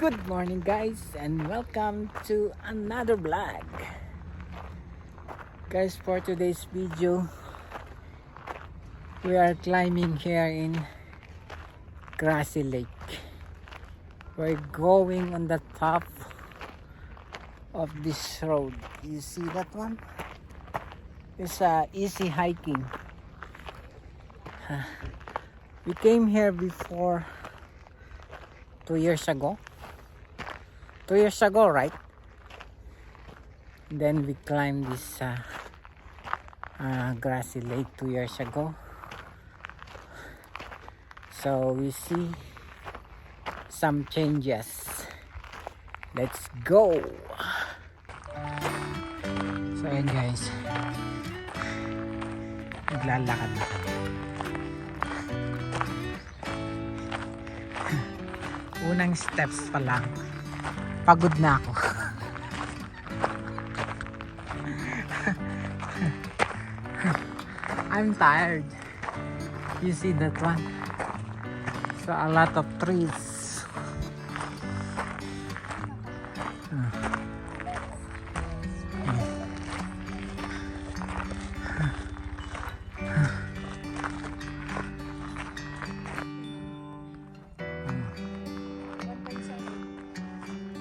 Good morning guys and welcome to another vlog. Guys, for today's video we are climbing here in Grassy Lake. We're going on the top of this road. You see that one? It's easy hiking. We came here before 2 years ago. 2 years ago, right? And then we climbed this Grassy Lake 2 years ago. So we see some changes. Let's go. So ayan guys, naglalakad na. Unang steps pa lang, pagod na ako. I'm tired. You see that one? So a lot of trees.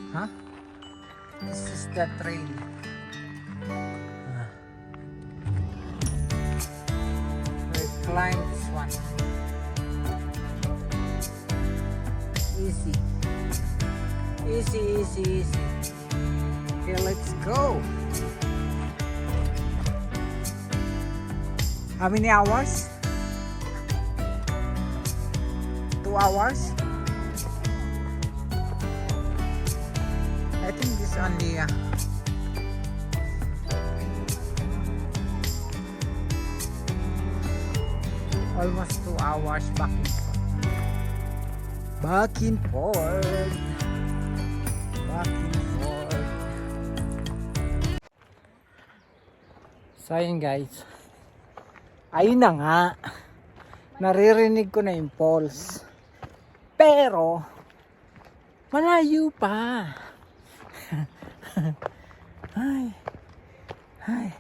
Huh? This is the trail. We climb this one. Easy. Easy, easy, easy. Okay, let's go. How many hours? 2 hours? I think this only almost 2 hours back and forth. Back and forth. Back and forth. So ayun guys. Ayun na nga. Naririnig ko na yung pulse. Pero malayo pa. Hi. Hi.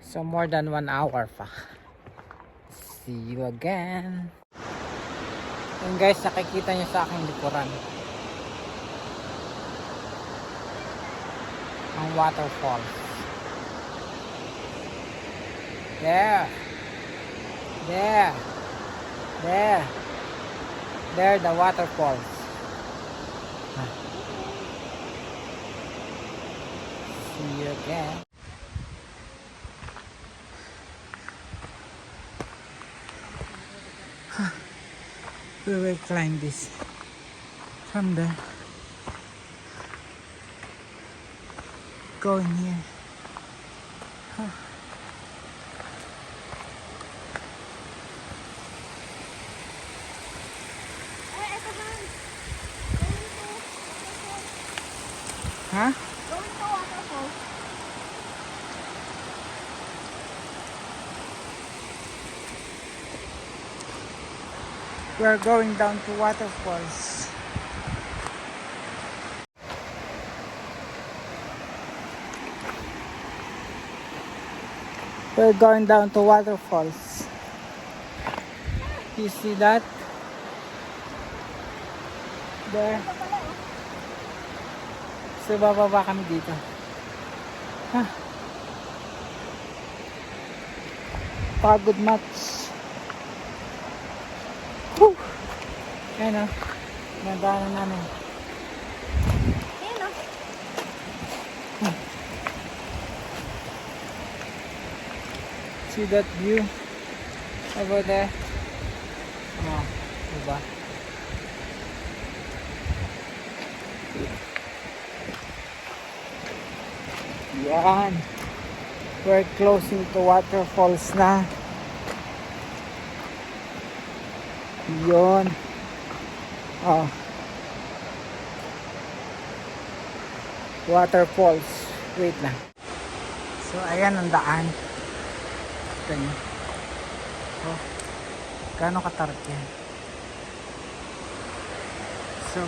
So more than 1 hour pa. See you again. And guys, nakikita nyo sa aking likuran ang waterfall. There. There. There. There the waterfalls. See you again. We will climb this from there. Go in here. Huh? Going to waterfall. We are going down to waterfalls. We're going down to waterfalls. You see that? There. So bababa kami dito. Pagod much. Woo! Ayan o. Nadaanan namin. Ayan o. See that view over there? Oh, diba? Yan. We're closing to waterfalls na. Yun. Oh. Waterfalls. Wait na. So ayan ang daan. Ito nyo. Oh. Gano'ng katarik yan? So,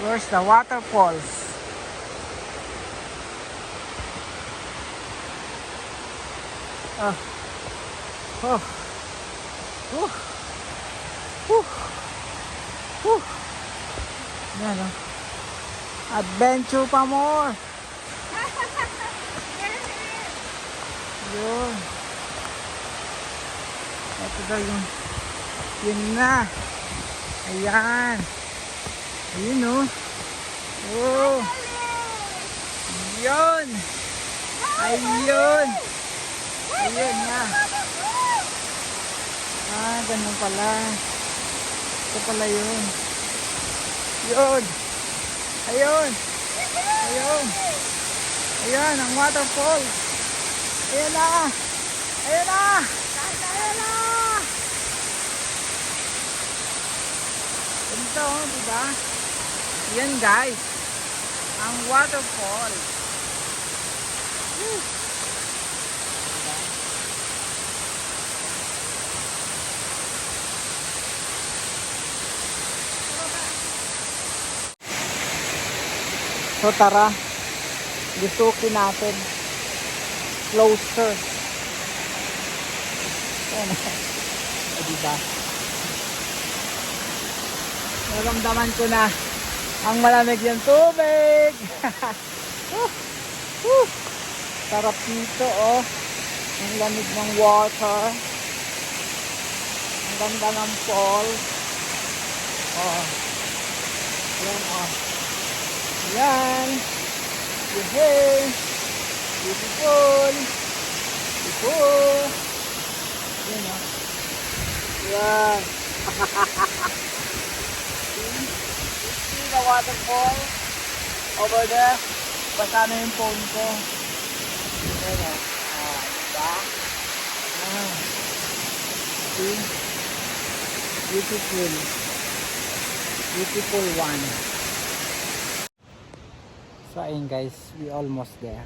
where's the waterfalls? Oh, oh, oh, oh, oh. Yan o. Adventure pa more. Yun. Ito daw yung yun na. Ayan. Ayun o. Oh. Yun. Ayun. Ayun na. Ah, ganun pala. Ito pala yun. Yun. Ayun. Ayun. Ayan, ang waterfall. Ayan na. Ayan na. Ayan na. Ganito, diba? Yan guys. Ang waterfall. Woo. Diba? So tara, gustukin natin closer. Ayan. O diba? Naramdaman ko na ang malamig yung tubig. Sarap dito oh. Ang lamig ng water. Ang ganda ng fall. Oh. Ayan oh. Yan. Yehey. Beautiful. Beautiful. Yan o. Yan. See the waterfall over there? Basta na yung phone ko. Yan o. Diba? See? Beautiful. Beautiful one. So ayun guys, we almost there.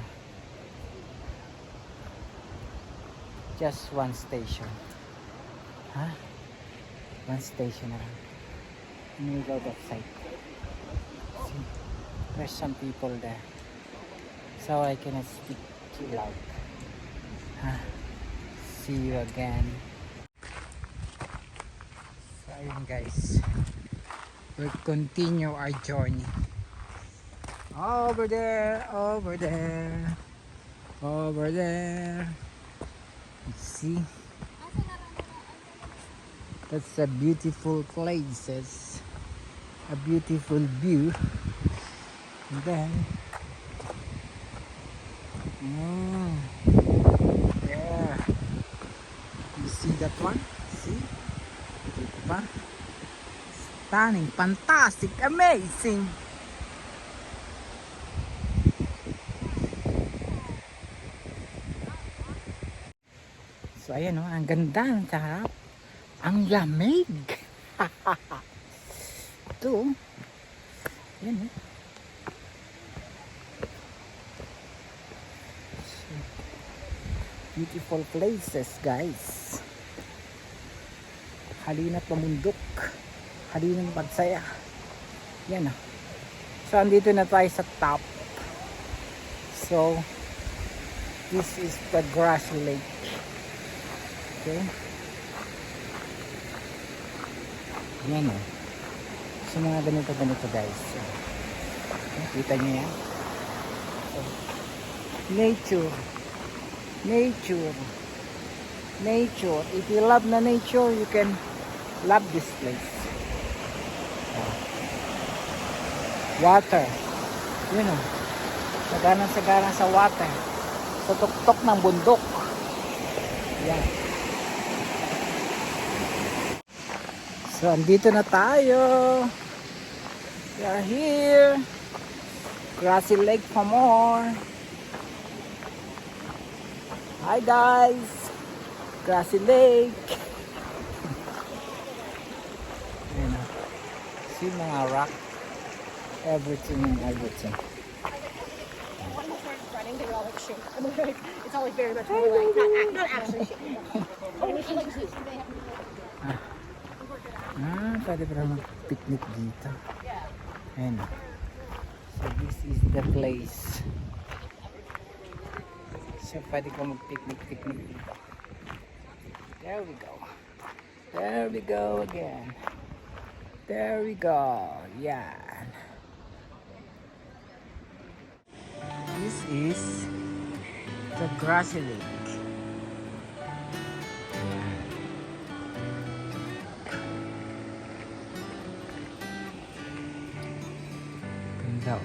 Just one station. Huh? One station around. And we go that side. See, there's some people there. So I cannot speak too loud. Huh? See you again. So ayun guys, we'll continue our journey. Over there, over there, over there. You see? That's a beautiful places, a beautiful view. And then, yeah. You see that one? See? Diba? Stunning, fantastic, amazing. So ayan o, ang ganda, ang sarap, ang lamig. Ito, ayan o. So, beautiful places guys. Halina't pamundok, halina't pagsaya. Yan o. So andito na tayo sa top. So this is the grassy lake. Okay. Yan o. So mga ganito guys. So, kita nyo yan. So, nature. Nature. Nature. If you love na nature, you can love this place. Water. Yun o. Sagana sa water. Sa tuktok ng bundok. Yan. So, andito na tayo. We are here. Grassy Lake for more. Hi guys. Grassy Lake. Ayan o. See mga rock. Everything and everything. When we started running, they were all like shaking. I mean, like, it's all like very much more like, not actually shaking. Oh, we should like, they have Pwede pa mag-picnic dito. Ayan. So this is the place. So pwede ka mag-picnic dito. There we go. There we go again. There we go. Yeah. This is the grassy lake. Ganda.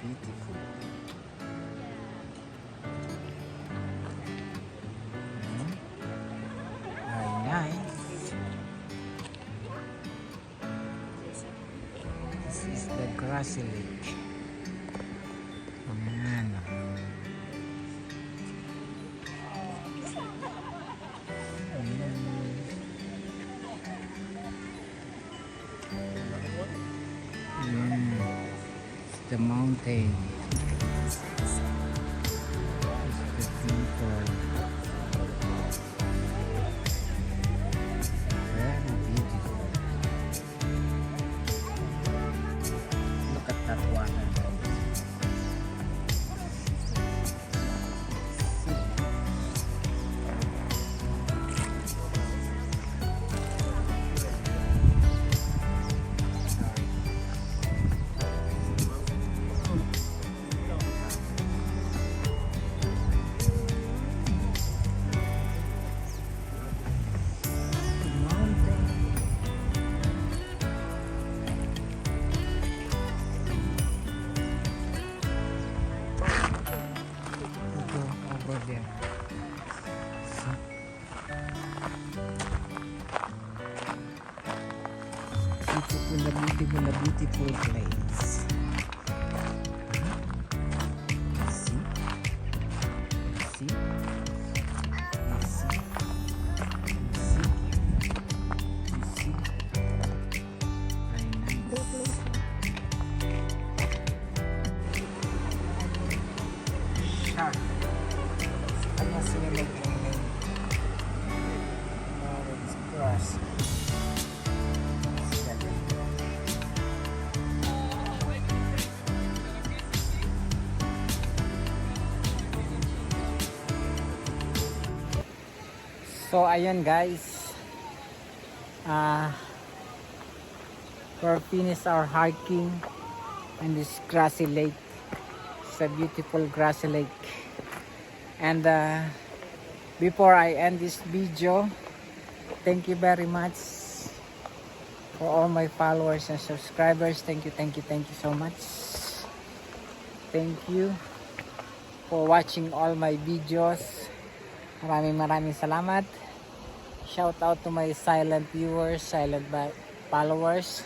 Beautiful. Very nice. This is the grassy lake. Ayan. It's the mountain. It's the people. Very beautiful. Look at that water. Over there. Beautiful place. See? See? See? See? Very nice. Shark. Ano sila mag-iingay? It's grass. So ayun guys, we're finished our hiking in this grassy lake. It's a beautiful grassy lake. And before I end this video, thank you very much for all my followers and subscribers. Thank you so much. Thank you for watching all my videos. Maraming salamat. Shout out to my silent viewers, silent followers.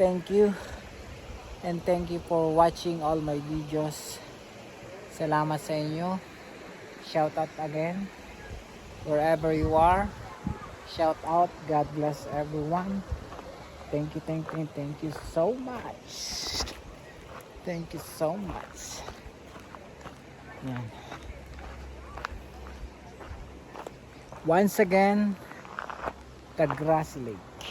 Thank you. And thank you for watching all my videos. Salamat sa inyo. Shout out again. Wherever you are. Shout out. God bless everyone. Thank you so much. Thank you so much. Yan. Once again, the grassy lake.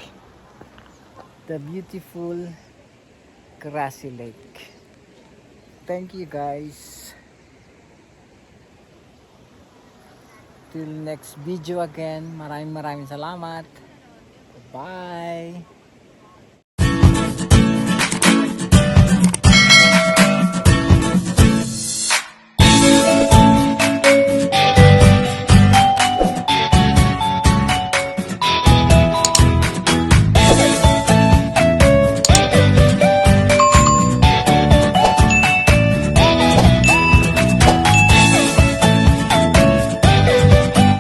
The beautiful grassy lake. Thank you guys. Till next video again. Maraming salamat. Bye.